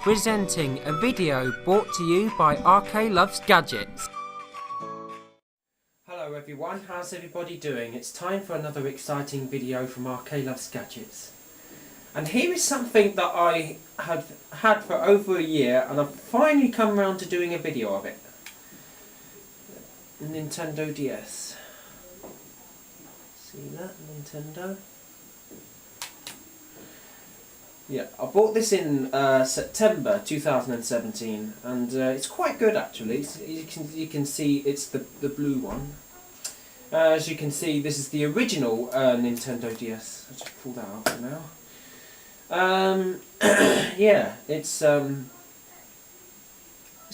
presenting a video brought to you by RK Loves Gadgets. Hello everyone, how's everybody doing? It's time for another exciting video from RK Loves Gadgets. And here is something that I have had for over a year and I've finally come around to doing a video of it. Nintendo DS. See that? Nintendo. Yeah, I bought this in September 2017 and it's quite good actually. You can see it's the blue one. As you can see, this is the original Nintendo DS. I'll just pull that out for now. Yeah, it's a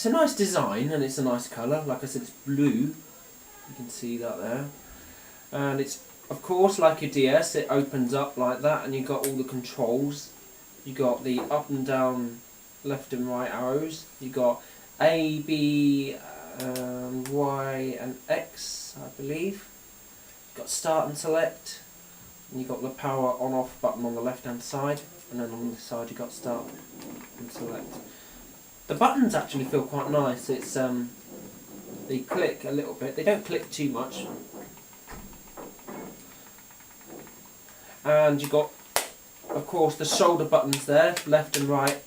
nice design and it's a nice colour. Like I said, it's blue. You can see that there. And it's, of course, like a DS, it opens up like that and you've got all the controls. You got the up and down, left and right arrows. You got A, B, Y and X, I believe. You got start and select. And you got the power on off button on the left hand side. And then on the side you got start and select. The buttons actually feel quite nice. It's they click a little bit. They don't click too much. And you got, of course, the shoulder buttons there, left and right,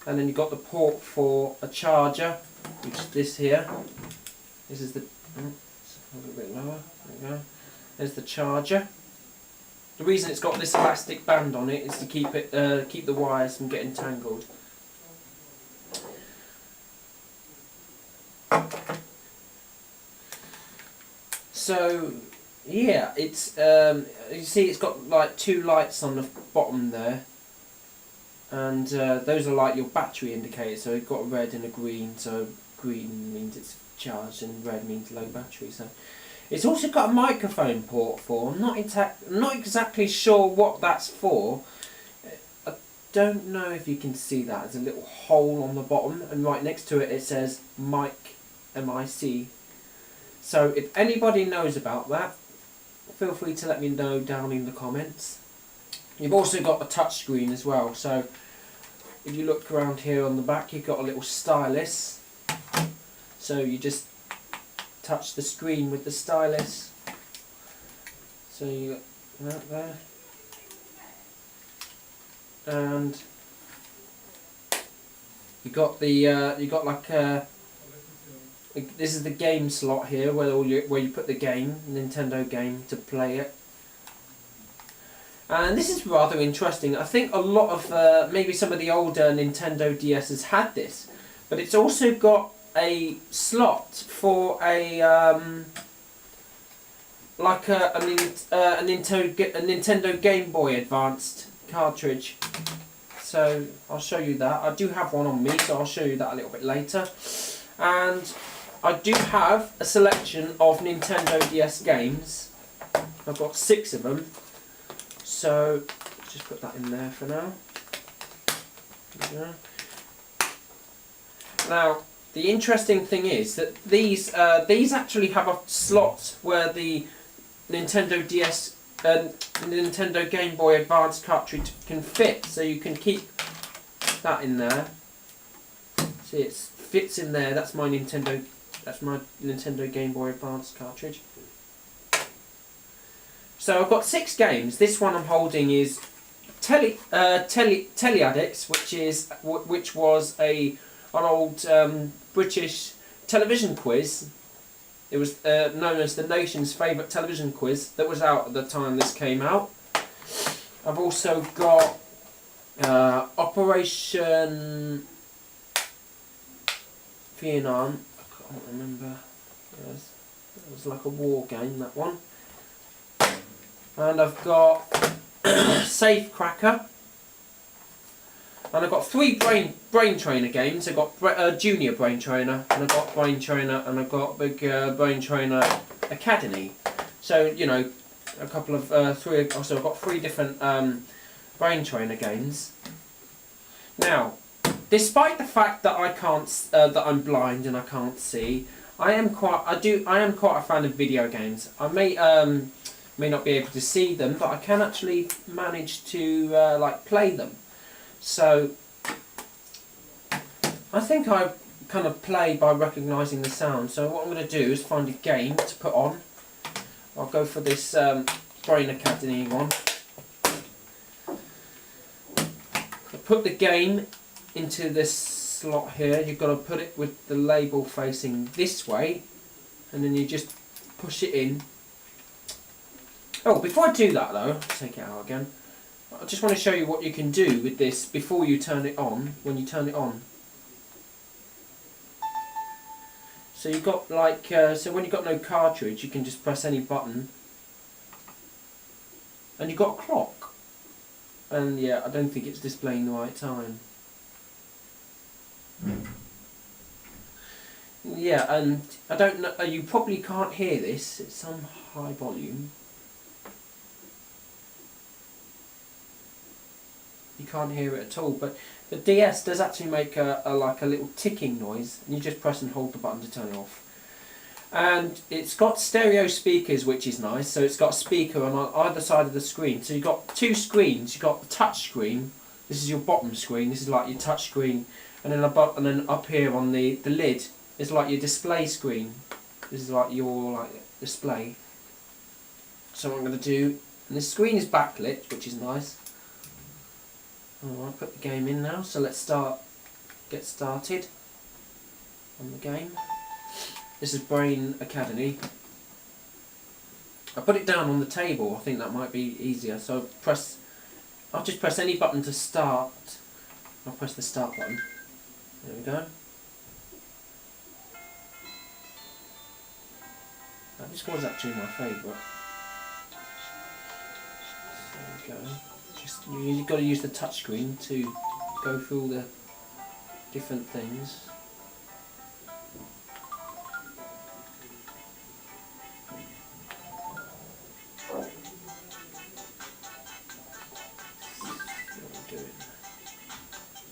and then you've got the port for a charger, which is this here. This is the, a little bit lower, there we go. There's the charger. The reason it's got this elastic band on it is to keep it, keep the wires from getting tangled. So, yeah, it's you see it's got like two lights on the bottom there, and those are like your battery indicators. So you've got a red and a green. So green means it's charged and red means low battery. So it's also got a microphone port for. I'm not exactly sure what that's for. I don't know if you can see that. There's a little hole on the bottom, and right next to it it says mic, M-I-C. So if anybody knows about that, feel free to let me know down in the comments. You've also got a touch screen as well, so if you look around here on the back, you've got a little stylus. So you just touch the screen with the stylus. So you got that there. And you got the this is the game slot here where you put the game, Nintendo game, to play it. And this is rather interesting. I think a lot of maybe some of the older Nintendo DS's had this, but it's also got a slot for a like a Nintendo Gameboy Advanced cartridge. So I'll show you that. I do have one on me, so I'll show you that a little bit later. And I do have a selection of Nintendo DS games. I've got 6 of them. So just put that in there for now. Now the interesting thing is that these actually have a slot where the Nintendo DS and Nintendo Game Boy Advance cartridge can fit, so you can keep that in there. See, it fits in there. That's my Nintendo Game Boy Advance cartridge. So I've got 6 games. This one I'm holding is Teleaddicts, which was an old British television quiz. It was known as the nation's favourite television quiz that was out at the time this came out. I've also got Operation Vietnam. I can't remember. It was like a war game, that one. And I've got Safe Cracker. And I've got 3 Brain Trainer games. I've got Junior Brain Trainer, and I've got Brain Trainer, and I've got Big Brain Trainer Academy. So, you know, a couple of three. Also, I've got 3 different Brain Trainer games. Now, despite the fact that I can't, that I'm blind and I can't see, I am quite a fan of video games. I may not be able to see them, but I can actually manage to like play them. So I think I kind of play by recognising the sound. So what I'm going to do is find a game to put on. I'll go for this Brain Academy one. I put the game into this slot here. You've got to put it with the label facing this way, and then you just push it in. Oh, before I do that though, take it out again. I just want to show you what you can do with this before you turn it on, when you turn it on. So you've got like, so when you've got no cartridge, you can just press any button. And you've got a clock. And yeah, I don't think it's displaying the right time. Yeah, and I don't know, you probably can't hear this, it's some high volume. You can't hear it at all, but the DS does actually make like a little ticking noise, and you just press and hold the button to turn it off. And it's got stereo speakers, which is nice, so it's got a speaker on either side of the screen. So you've got two screens. You've got the touch screen, this is your bottom screen, this is like your touch screen, and then above, and then up here on the lid is like your display screen. This is like your display. So what I'm going to do, and the screen is backlit, which is nice. Alright, put the game in now, so let's get started on the game. This is Brain Academy. I put it down on the table, I think that might be easier, so I'll just press any button to start. I'll press the start button. There we go. This was actually my favourite. There we go. You've got to use the touchscreen to go through all the different things.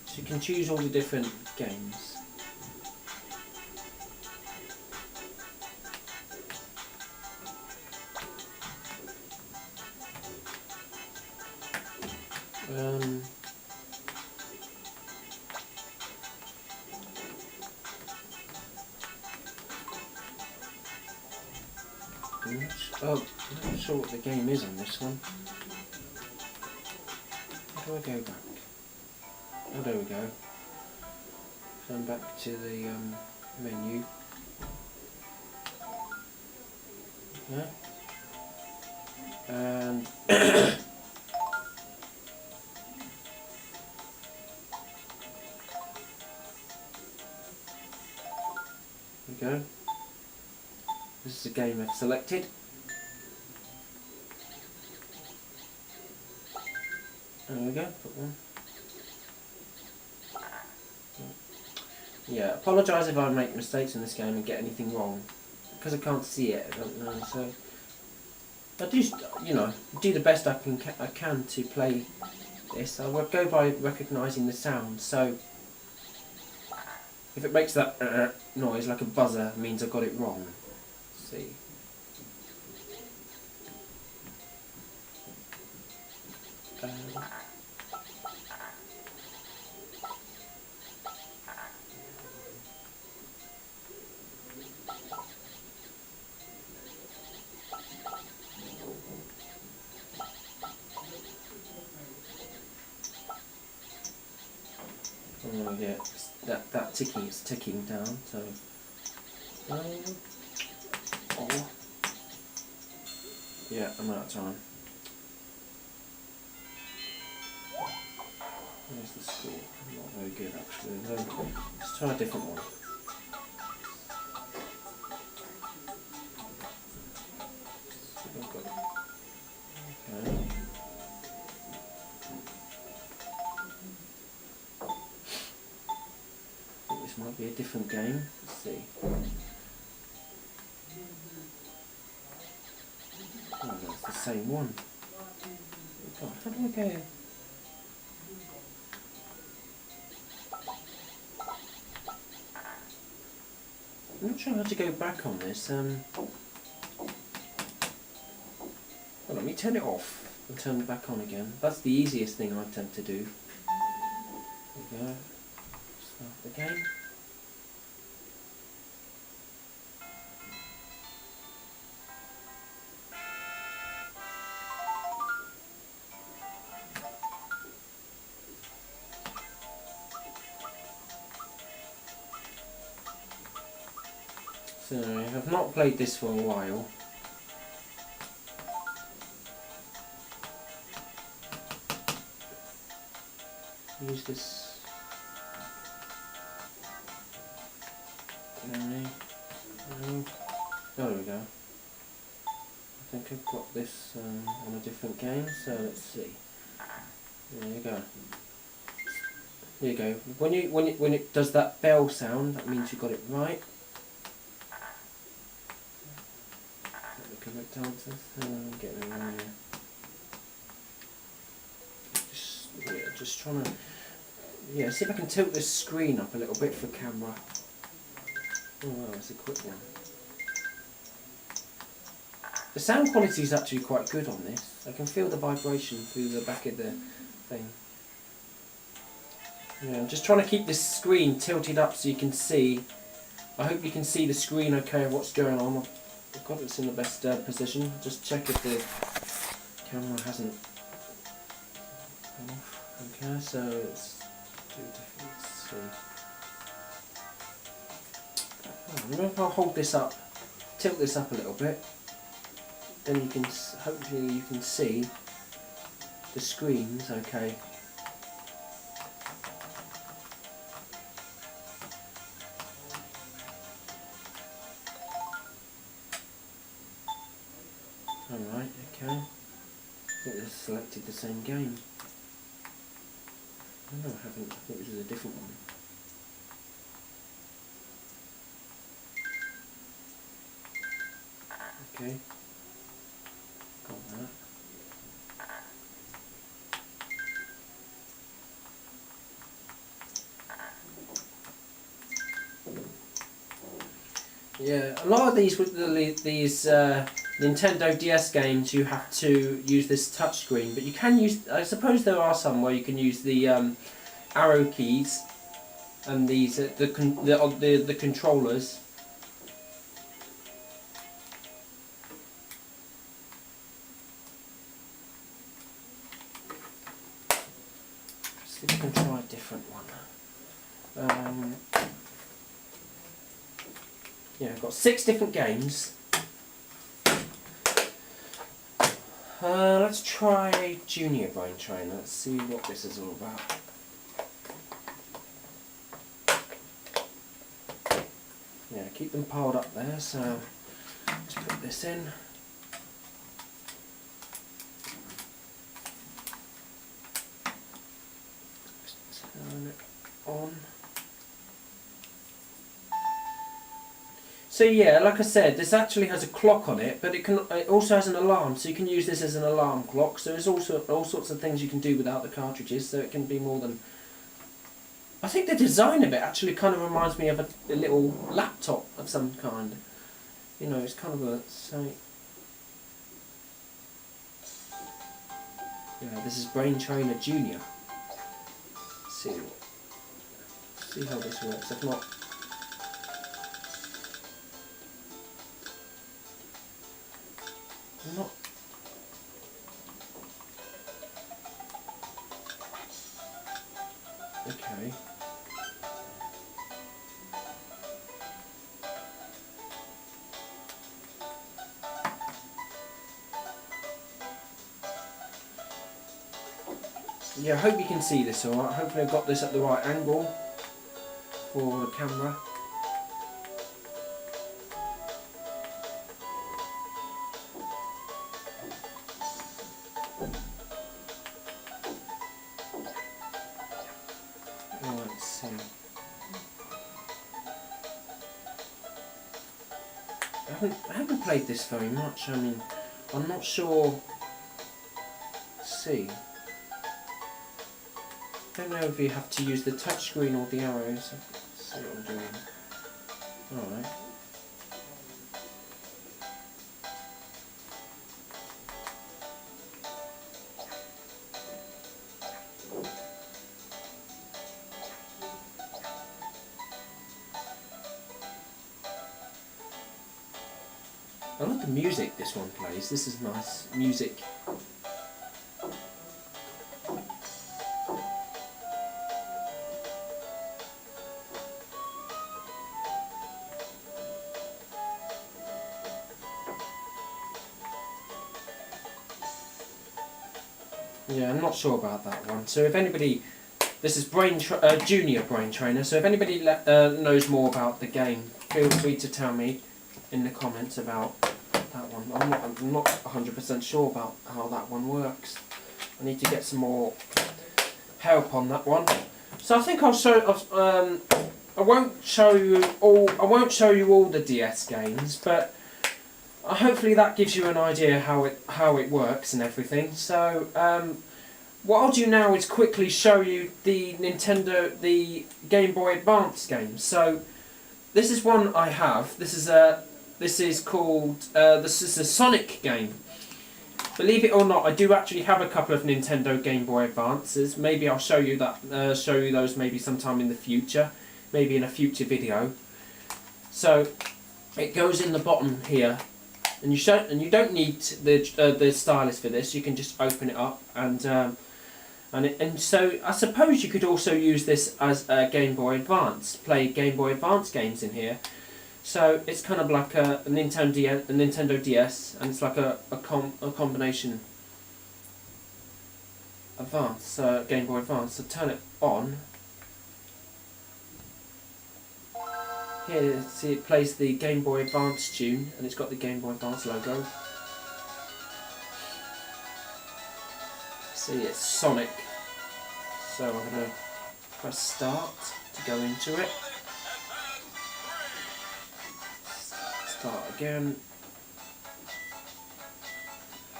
So you can choose all the different games. I'm not sure what the game is on this one. How do I go back? Oh, there we go. Turn back to the menu. Okay. And there we go. This is the game I've selected. There we go, put one. Yeah, apologise if I make mistakes in this game and get anything wrong. Because I can't see it, I don't know, so... I do, you know, do the best I can to play this. I will go by recognising the sound, so... If it makes that noise like a buzzer, it means I got it wrong. Let's see. Oh yeah, that ticking is ticking down, so... oh. Yeah, I'm out of time. Where's the score? Not very good actually. Let's try a different one. Okay. I think this might be a different game. Let's see. Oh, that's the same one. God, how do I go? I'm not sure how to go back on this. Well, let me turn it off and turn it back on again. That's the easiest thing I tend to do. There we go. Start the game. So I've not played this for a while. Use this. No. There we go. I think I've got this on a different game, so let's see. There you go. There you go. When it does that bell sound, that means you got it right. The correct answers. Getting it wrong here. Just trying to. Yeah, see if I can tilt this screen up a little bit for camera. Oh wow, that's a quick one. The sound quality is actually quite good on this. I can feel the vibration through the back of the thing. Yeah, I'm just trying to keep this screen tilted up so you can see. I hope you can see the screen okay of what's going on. I've got this in the best position. Just check if the camera hasn't come off. Okay, so let's do different. Let's see. I don't know if I'll hold this up, tilt this up a little bit. Then you can, hopefully you can see the screens okay. Alright, okay. I think they've selected the same game. Oh no, I haven't. I think this is a different one. Okay. Got that. Yeah, a lot of these Nintendo DS games you have to use this touchscreen, but you can use. I suppose there are some where you can use the arrow keys and these the controllers. See if we can try a different one. Yeah, I've got 6 different games. Let's try Junior Brain Train. Let's see what this is all about. Yeah, keep them piled up there, so let's put this in. Just turn it on. So yeah, like I said, this actually has a clock on it, but it also has an alarm, so you can use this as an alarm clock. So there's also all sorts of things you can do without the cartridges, so it can be more than. I think the design of it actually kind of reminds me of a little laptop of some kind. You know, it's kind of a yeah, this is Brain Trainer Junior. See how this works. If not. Not okay. Yeah, I hope you can see this alright. Hopefully I've got this at the right angle for the camera. Let's see. I haven't played this very much. I mean, I'm not sure. Let's see. I don't know if you have to use the touchscreen or the arrows. Let's see what I'm doing. Alright. I like the music this one plays. This is nice music. Yeah, I'm not sure about that one. So if anybody, this is Junior Brain Trainer. So if anybody knows more about the game, feel free to tell me in the comments about that one. I'm not 100% sure about how that one works. I need to get some more help on that one. So I think I'll show. I won't show you all. I won't show you all the DS games, but hopefully that gives you an idea how it works and everything. So what I'll do now is quickly show you the Game Boy Advance games. So this is one I have. This is a Sonic game. Believe it or not, I do actually have a couple of Nintendo Game Boy Advances. Maybe I'll show you those maybe sometime in the future, maybe in a future video. So it goes in the bottom here, and you don't need the stylus for this. You can just open it up, and so I suppose you could also use this as a Game Boy Advance, play Game Boy Advance games in here. So it's kind of like a Nintendo DS, and it's like a combination Advance, Game Boy Advance. So turn it on. Here, see, it plays the Game Boy Advance tune, and it's got the Game Boy Advance logo. See, it's Sonic. So I'm going to press start to go into it. Start again.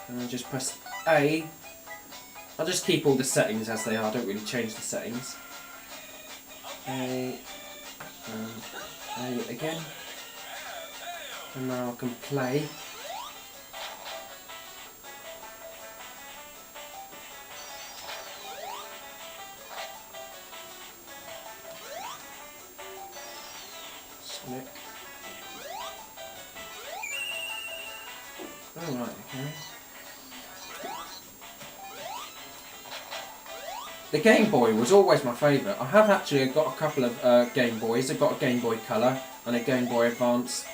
And then just press A. I'll just keep all the settings as they are, I don't really change the settings. A. And A again. And now I can play. Sonic. Alright, okay. The Game Boy was always my favourite. I have actually got a couple of Game Boys. I've got a Game Boy Color and a Game Boy Advance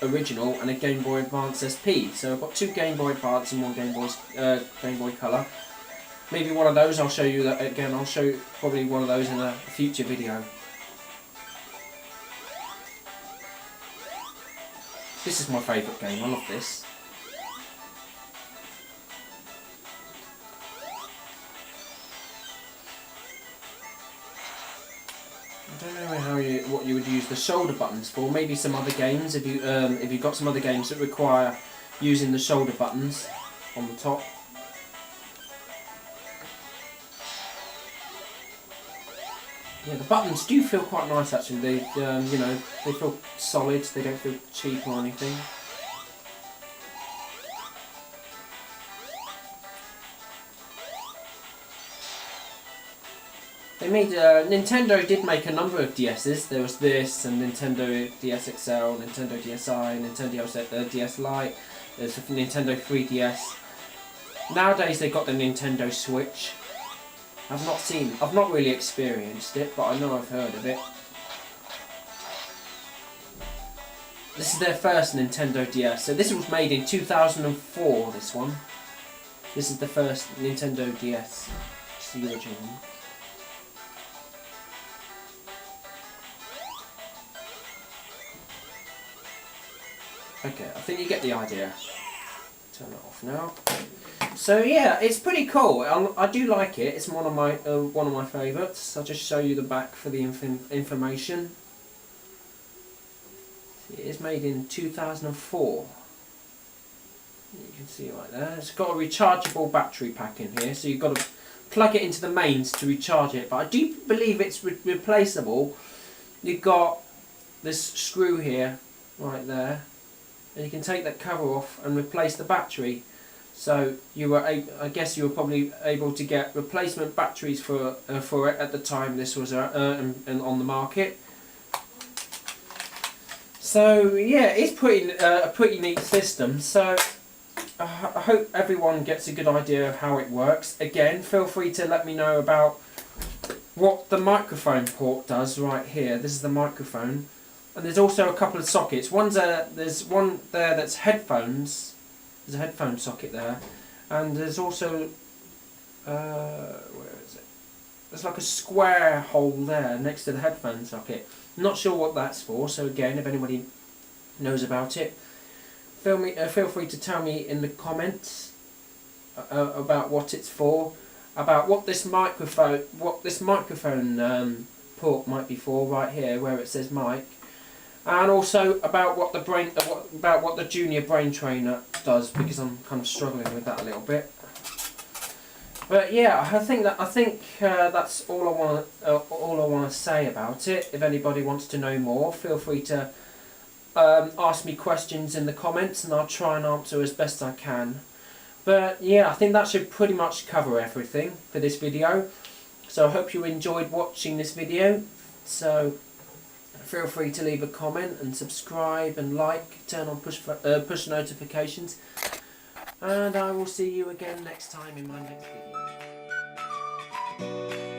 Original and a Game Boy Advance SP. So I've got two Game Boy Advance and one Game Boy Color. Maybe one of those I'll show you that again. I'll show you probably one of those in a future video. This is my favourite game. I love this. I don't know what you would use the shoulder buttons for. Maybe some other games if you've got some other games that require using the shoulder buttons on the top. Yeah, the buttons do feel quite nice actually. They they feel solid. They don't feel cheap or anything. They made Nintendo did make a number of DS's. There was this and Nintendo DS XL, Nintendo DSi, Nintendo DS Lite. There's a Nintendo 3DS. Nowadays they've got the Nintendo Switch. I've not really experienced it, but I know I've heard of it. This is their first Nintendo DS. So this was made in 2004. This one. This is the first Nintendo DS. It's the original one. Okay, I think you get the idea. Turn it off now. So yeah, it's pretty cool. I do like it. It's one of my favourites. I'll just show you the back for the information. It is made in 2004. You can see right there. It's got a rechargeable battery pack in here, so you've got to plug it into the mains to recharge it. But I do believe it's replaceable. You've got this screw here, right there. And you can take that cover off and replace the battery. So I guess you were probably able to get replacement batteries for it at the time this was on the market. So yeah, it's a pretty neat system. So I hope everyone gets a good idea of how it works. Again, feel free to let me know about what the microphone port does right here. This is the microphone. And there's also a couple of sockets. There's one there that's headphones. There's a headphone socket there. And there's also where is it? There's like a square hole there next to the headphone socket. Not sure what that's for, so again, if anybody knows about it, feel free to tell me in the comments about what it's for, about what this microphone port might be for right here where it says mic, and also about what the junior brain trainer does, because I'm kind of struggling with that a little bit. But yeah, I think that's all I want to say about it. If anybody wants to know more, feel free to ask me questions in the comments, and I'll try and answer as best I can. But yeah, I think that should pretty much cover everything for this video. So I hope you enjoyed watching this video. So feel free to leave a comment and subscribe and like, turn on push notifications. And I will see you again next time in my next video.